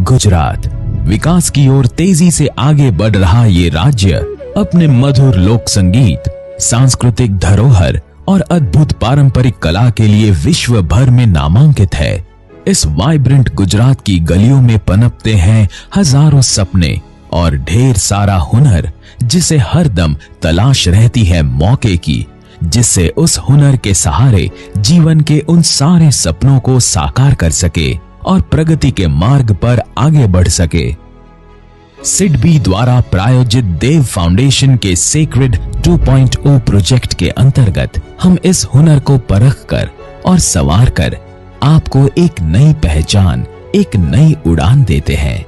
गुजरात, विकास की ओर तेजी से आगे बढ़ रहा ये राज्य अपने मधुर लोक संगीत, सांस्कृतिक धरोहर और अद्भुत पारंपरिक कला के लिए विश्व भर में नामांकित है। इस वाइब्रेंट गुजरात की गलियों में पनपते हैं हजारों सपने और ढेर सारा हुनर, जिसे हर दम तलाश रहती है मौके की, जिससे उस हुनर के सहारे जीवन के उन सारे सपनों को साकार कर सके और प्रगति के मार्ग पर आगे बढ़ सके। सिडबी द्वारा प्रायोजित देव फाउंडेशन के सेक्रेड 2.0 प्रोजेक्ट के अंतर्गत हम इस हुनर को परख कर और संवार कर आपको एक नई पहचान, एक नई उड़ान देते हैं।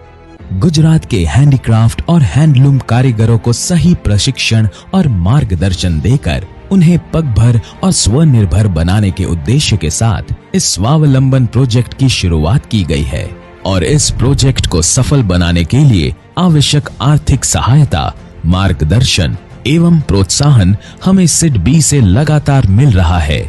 गुजरात के हैंडीक्राफ्ट और हैंडलूम कारीगरों को सही प्रशिक्षण और मार्गदर्शन देकर उन्हें पगभर और स्वनिर्भर बनाने के उद्देश्य के साथ इस स्वावलंबन प्रोजेक्ट की शुरुआत की गई है और इस प्रोजेक्ट को सफल बनाने के लिए आवश्यक आर्थिक सहायता, मार्गदर्शन एवं प्रोत्साहन हमें सिडबी से लगातार मिल रहा है।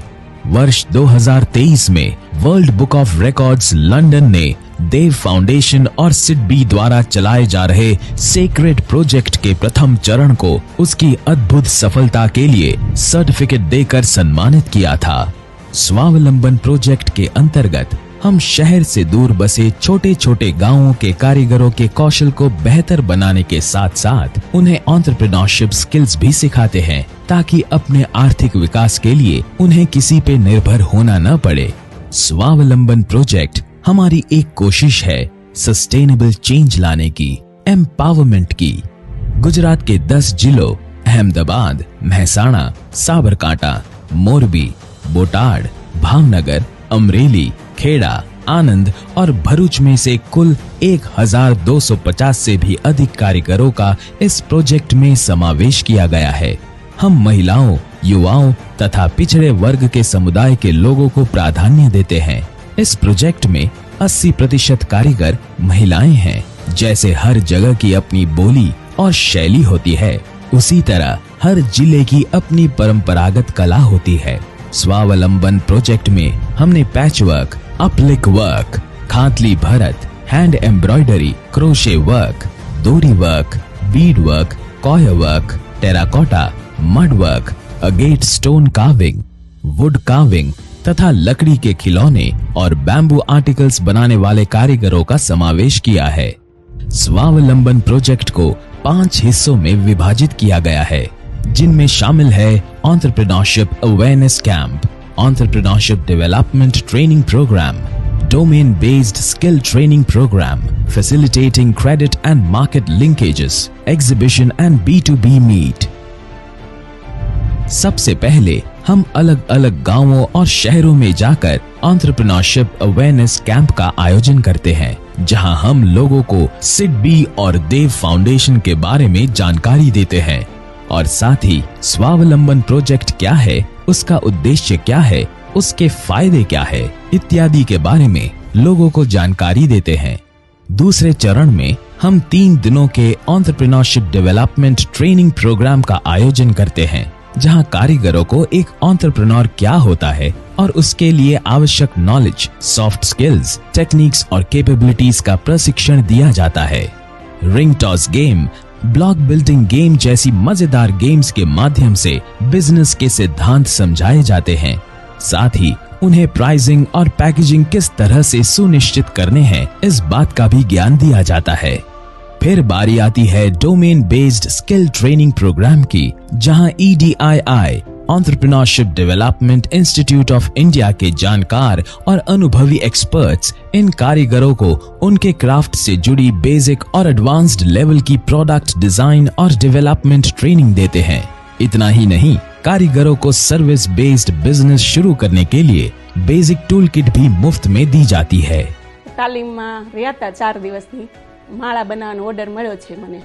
वर्ष 2023 में world book of records London ने देव फाउंडेशन और सिडबी द्वारा चलाए जा रहे सेक्रेड प्रोजेक्ट के प्रथम चरण को उसकी अद्भुत सफलता के लिए सर्टिफिकेट देकर सम्मानित किया था। स्वावलंबन प्रोजेक्ट के अंतर्गत हम शहर से दूर बसे छोटे छोटे गांवों के कारीगरों के कौशल को बेहतर बनाने के साथ साथ उन्हें एंटरप्रेन्योरशिप स्किल्स भी सिखाते हैं, ताकि अपने आर्थिक विकास के लिए उन्हें किसी पे निर्भर होना न पड़े। स्वावलंबन प्रोजेक्ट हमारी एक कोशिश है सस्टेनेबल चेंज लाने की, एम्पावरमेंट की। गुजरात के 10 जिलों अहमदाबाद, महसाणा, साबरकांठा, मोरबी, बोटाड, भावनगर, अमरेली, खेड़ा, आनंद और भरूच में से कुल 1250 से भी अधिक कारीगरों का इस प्रोजेक्ट में समावेश किया गया है। हम महिलाओं, युवाओं तथा पिछड़े वर्ग के समुदाय के लोगों को प्राधान्य देते हैं। इस प्रोजेक्ट में 80% कारीगर महिलाएं हैं। जैसे हर जगह की अपनी बोली और शैली होती है, उसी तरह हर जिले की अपनी परंपरागत कला होती है। स्वावलंबन प्रोजेक्ट में हमने पैच वर्क, अपलिक वर्क, खातली भरत, हैंड एम्ब्रॉयडरी, क्रोशे वर्क, डोरी work, bead work, coir work, terracotta, mud work, agate stone carving, wood carving तथा लकड़ी के खिलौने और बैम्बू आर्टिकल्स बनाने वाले कारीगरों का समावेश किया है। स्वावलंबन प्रोजेक्ट को 5 हिस्सों में विभाजित किया गया है, जिनमें शामिल है entrepreneurship awareness camp, entrepreneurship development training programme, domain based skill training programme, facilitating credit and market linkages, exhibition and B2B meet. सबसे पहले हम अलग अलग गांवों और शहरों में जाकर एंटरप्रेन्योरशिप अवेयरनेस कैंप का आयोजन करते हैं, जहां हम लोगों को सिडबी और देव फाउंडेशन के बारे में जानकारी देते हैं और साथ ही स्वावलंबन प्रोजेक्ट क्या है, उसका उद्देश्य क्या है, उसके फायदे क्या है इत्यादि के बारे में लोगों को जानकारी देते हैं। दूसरे चरण में हम 3 दिनों के एंटरप्रेन्योरशिप डेवलपमेंट ट्रेनिंग प्रोग्राम का आयोजन करते हैं, जहां कारीगरों को एक एंटरप्रेन्योर क्या होता है और उसके लिए आवश्यक नॉलेज, सॉफ्ट स्किल्स, टेक्निक्स और कैपेबिलिटीज का प्रशिक्षण दिया जाता है। Ring toss game, block building game जैसी मजेदार गेम्स के माध्यम से बिजनेस के सिद्धांत समझाए जाते हैं। साथ ही उन्हें प्राइसिंग और पैकेजिंग किस तरह से सुनिश्चित करने हैं, इस बात का भी ज्ञान दिया जाता है। फिर बारी आती है domain based skill training programme की, जहां EDII entrepreneurship development institute of India के जानकार और अनुभवी एक्सपर्ट्स इन कारीगरों को उनके क्राफ्ट से जुड़ी बेसिक और एडवांस्ड लेवल की प्रोडक्ट डिजाइन और डेवलपमेंट ट्रेनिंग देते हैं। इतना ही नहीं, कारीगरों को सर्विस बेस्ड बिजनेस शुरू करने के लिए बेसिक टूल किट भी मुफ्त में दी जाती है। तालीम में રહ્યા હતા 4 દિવસની માળા બનાવવાનો ઓર્ડર મળ્યો છે મને,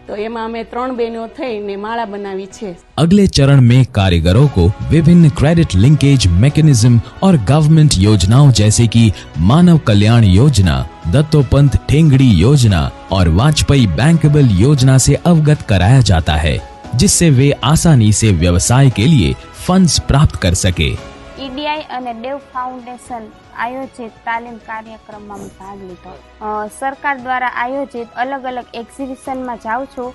तो એમાં અમે 3 બહેનો થઈને માળા બનાવી છે। अगले चरण में कारीगरों को विभिन्न क्रेडिट लिंकेज मैकेनिज्म और गवर्नमेंट योजनाओं जैसे कि मानव कल्याण योजना, दत्तोपंत ठेंगड़ी योजना और वाजपेयी बैंकेबल योजना से अवगत कराया जाता है, जिससे वे आसानी से व्यवसाय के लिए फंड्स प्राप्त कर सके। EDII EDI અને ડેવ ફાઉન્ડેશન આયોજિત તાલીમ કાર્યક્રમમાં ભાગ લીધો. સરકાર દ્વારા આયોજિત અલગ અલગ એક્ઝિબિશનમાં જાઉં છું,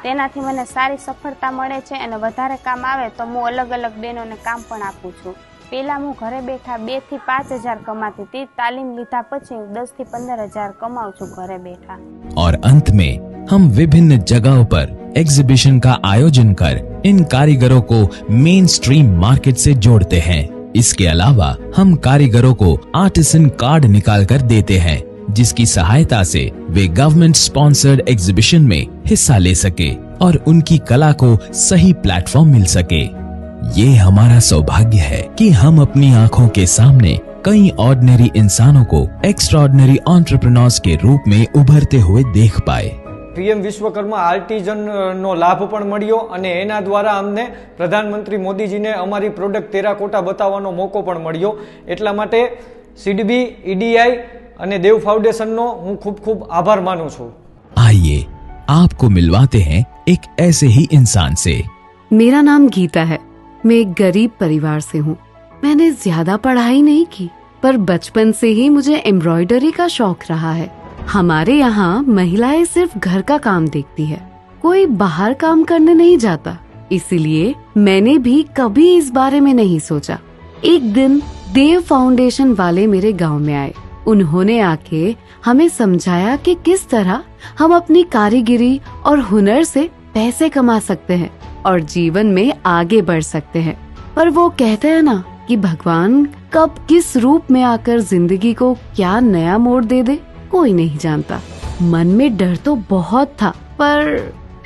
તેનાથી મને સારી સફળતા મળે છે અને વધારે કામ આવે તો હું અલગ અલગ બહેનોને કામ પણ આપું છું. પહેલાં હું ઘરે બેઠા 2 થી 5 હજાર કમાતી હતી. તાલીમ લીધા પછી 10 થી 15 હજાર કમાઉં છું ઘરે બેઠા. और अंत में हम विभिन्न जगहों पर एग्जीबिशन का आयोजन कर इन कारीगरों को मेन स्ट्रीम मार्केट से जोड़ते हैं. इसके अलावा हम कारीगरों को आर्टिसन कार्ड निकाल कर देते हैं, जिसकी सहायता से वे गवर्नमेंट स्पॉन्सर्ड एग्जीबिशन में हिस्सा ले सके और उनकी कला को सही प्लेटफॉर्म मिल सके. ये हमारा सौभाग्य है कि हम अपनी आंखों के सामने कई ऑर्डिनरी इंसानों को एक्स्ट्राऑर्डिनरी एंटरप्रेन्योर्स के रूप में उभरते हुए देख पाए. પીએમ વિશ્વકર્મા આર્ટિઝનનો લાભ પણ મળ્યો અને એના દ્વારા અમને પ્રધાનમંત્રી મોદીજીને અમારી પ્રોડક્ટ ટેરાકોટા બતાવવાનો મોકો પણ મળ્યો. એટલા માટે સીડીબી, ઈડીઆઈ અને દેવ ફાઉન્ડેશનનો હું ખૂબ ખૂબ આભાર માનું છું. आइए आपको मिलवाते हैं एक ऐसे ही इंसान से. मेरा नाम गीता है. मैं एक गरीब परिवार से हूँ. मैंने ज्यादा पढ़ाई नहीं की, पर बचपन से ही मुझे एम्ब्रॉयडरी का शौक रहा है. हमारे यहाँ महिलाएं सिर्फ घर का काम देखती है, कोई बाहर काम करने नहीं जाता. इसलिए मैंने भी कभी इस बारे में नहीं सोचा. एक दिन देव फाउंडेशन वाले मेरे गांव में आए. उन्होंने आके हमें समझाया कि किस तरह हम अपनी कारीगरी और हुनर से पैसे कमा सकते हैं और जीवन में आगे बढ़ सकते हैं. पर वो कहते हैं ना कि भगवान कब किस रूप में आकर जिंदगी को क्या नया मोड़ दे दे, कोई नहीं जानता. मन में डर तो बहुत था, पर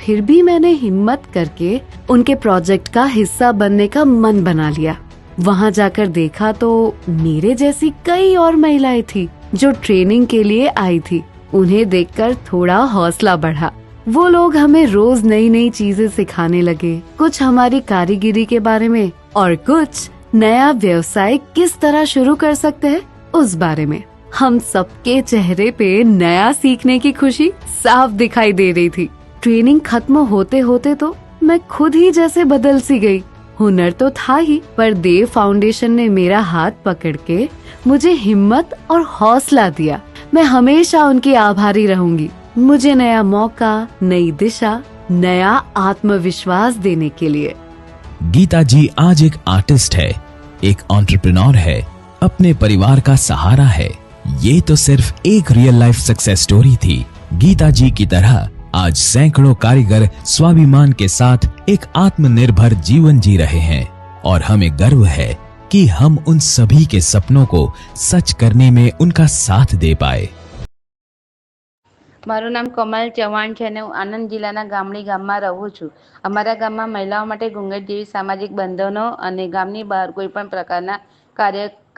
फिर भी मैंने हिम्मत करके उनके प्रोजेक्ट का हिस्सा बनने का मन बना लिया. वहाँ जाकर देखा तो मेरे जैसी कई और महिलाएं थी जो ट्रेनिंग के लिए आई थी. उन्हें देखकर थोड़ा हौसला बढ़ा. वो लोग हमें रोज नई नई चीजें सिखाने लगे, कुछ हमारी कारीगरी के बारे में और कुछ नया व्यवसाय किस तरह शुरू कर सकते हैं उस बारे में. हम सबके चेहरे पे नया सीखने की खुशी साफ दिखाई दे रही थी. ट्रेनिंग खत्म होते होते तो मैं खुद ही जैसे बदल सी गई. हुनर तो था ही, पर देव फाउंडेशन ने मेरा हाथ पकड़ के मुझे हिम्मत और हौसला दिया. मैं हमेशा उनकी आभारी रहूंगी. मुझे नया मौका, नई दिशा, नया आत्मविश्वास देने के लिए. गीता जी आज एक आर्टिस्ट है, एक एंटरप्रेन्योर है, अपने परिवार का सहारा है. ये तो सिर्फ एक रियल लाइफ सक्सेस स्टोरी थी. गीता जी की तरह आज सैकड़ों कारीगर स्वाभिमान के साथ एक आत्मनिर्भर जीवन जी रहे हैं और हमें गर्व है कि हम उन सभी के सपनों को सच करने में उनका साथ दे पाए. મારું નામ કમલ ચૌહાણ છે અને હું આણંદ જિલ્લાના ગામડી ગામમાં રહું છું. અમારા ગામમાં મહિલાઓ માટે ઘૂંઘટ જેવી સામાજિક બંધનો અને ગામની બહાર કોઈ પણ પ્રકારના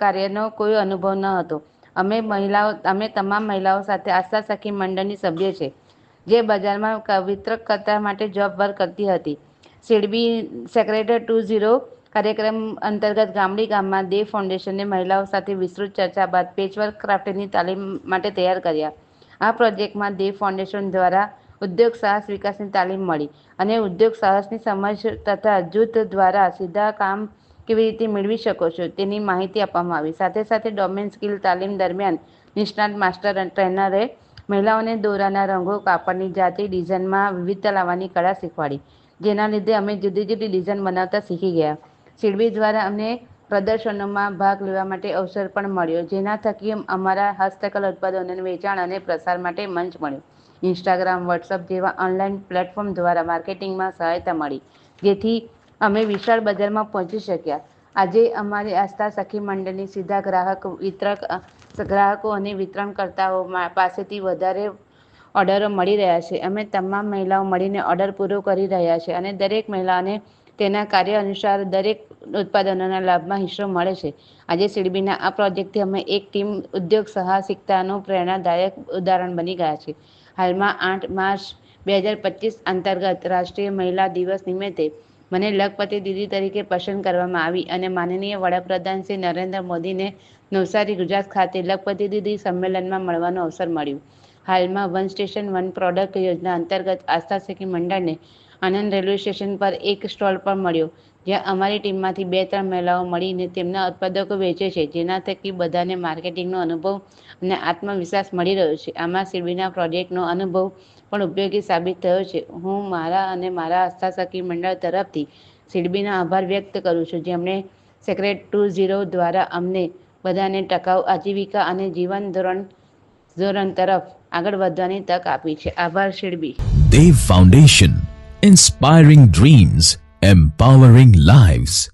કાર્યનો કોઈ અનુભવ ન હતો. અમે તમામ મહિલાઓ સાથે આસ્થા સખી મંડળની સભ્ય છે, જે બજારમાં વિતરકર્તા માટે જોબ વર્ક કરતી હતી. સીડબી સેક્રેટર 2.0 કાર્યક્રમ અંતર્ગત ગામડી ગામમાં દેવ ફાઉન્ડેશને મહિલાઓ સાથે વિસ્તૃત ચર્ચા બાદ પેચવર્ક ક્રાફ્ટની તાલીમ માટે તૈયાર કર્યા. આ પ્રોજેક્ટમાં દેવ ફાઉન્ડેશન દ્વારા ઉદ્યોગ સાહસ વિકાસની તાલીમ મળી અને ઉદ્યોગ સાહસની સમજ તથા જૂથ દ્વારા સીધા કામ કેવી રીતે મેળવી શકો છો તેની માહિતી આપવામાં આવી. સાથે સાથે ડોમેન સ્કિલ તાલીમ દરમિયાન નિષ્ણાત માસ્ટર ટ્રેનરે મહિલાઓને દોરાના રંગો, કાપડની જાતિ, ડિઝાઇનમાં વિવિધતા લાવવાની કળા શીખવાડી, જેના લીધે અમે જુદી જુદી ડિઝાઇન બનાવતા શીખી ગયા. સીડબી દ્વારા અમને પ્રદર્શનોમાં ભાગ લેવા માટે અવસર પણ મળ્યો, જેના થકી અમારા હસ્તકલા ઉત્પાદનોના વેચાણ અને પ્રસાર માટે મંચ મળ્યો. ઇન્સ્ટાગ્રામ, વોટ્સઅપ જેવા ઓનલાઈન પ્લેટફોર્મ દ્વારા માર્કેટિંગમાં સહાયતા મળી, જેથી અમે વિશાળ બજારમાં પહોંચી શક્યા. આજે અમારી આસ્થા સખી મંડળની સીધા ગ્રાહકો અને વિતરણકર્તાઓ પાસેથી વધારે ઓર્ડરો મળી રહ્યા છે. અમે તમામ મહિલાઓ મળીને ઓર્ડર પૂરો કરી રહ્યા છે અને દરેક મહિલાને તેના કાર્ય અનુસાર દરેક ઉત્પાદનોના લાભમાં હિસ્સો મળે છે. આજે સીડબીના આ પ્રોજેક્ટથી અમે એક ટીમ ઉદ્યોગ સાહસિકતાનું પ્રેરણાદાયક ઉદાહરણ બની ગયા છે. હાલમાં 8 માર્ચ 2025 અંતર્ગત રાષ્ટ્રીય મહિલા દિવસ નિમિત્તે મને લખપતિ દીદી તરીકે પસંદ કરવામાં આવી અને માનનીય વડાપ્રધાન શ્રી નરેન્દ્ર મોદીને નવસારી, ગુજરાત ખાતે લખપતિ દીદી સંમેલનમાં મળવાનો અવસર મળ્યો. હાલમાં વન સ્ટેશન વન પ્રોડક્ટ યોજના અંતર્ગત આસ્થા સખી મંડળને આનંદ રેલવે સ્ટેશન પર એક સ્ટોલ પણ મળ્યો, જ્યાં અમારી ટીમમાંથી 2-3 મહિલાઓ મળીને તેમના ઉત્પાદકો વેચે છે, જેના થકી બધાને માર્કેટિંગનો અનુભવ અને આત્મવિશ્વાસ મળી રહ્યો છે. આમાં સીડબીના પ્રોજેક્ટનો અનુભવ પણ ઉપયોગી સાબિત થયો છે. હું મારા અને મારા આસ્થા સખી મંડળ તરફથી સીડબીનો આભાર વ્યક્ત કરું છું, જેમણે સેક્રેટ 2.0 દ્વારા અમને બધાને ટકાઉ આજીવિકા અને જીવન ધોરણ તરફ આગળ વધવાની તક આપી છે. આભાર સીડબી. Dev Foundation, inspiring dreams, empowering lives.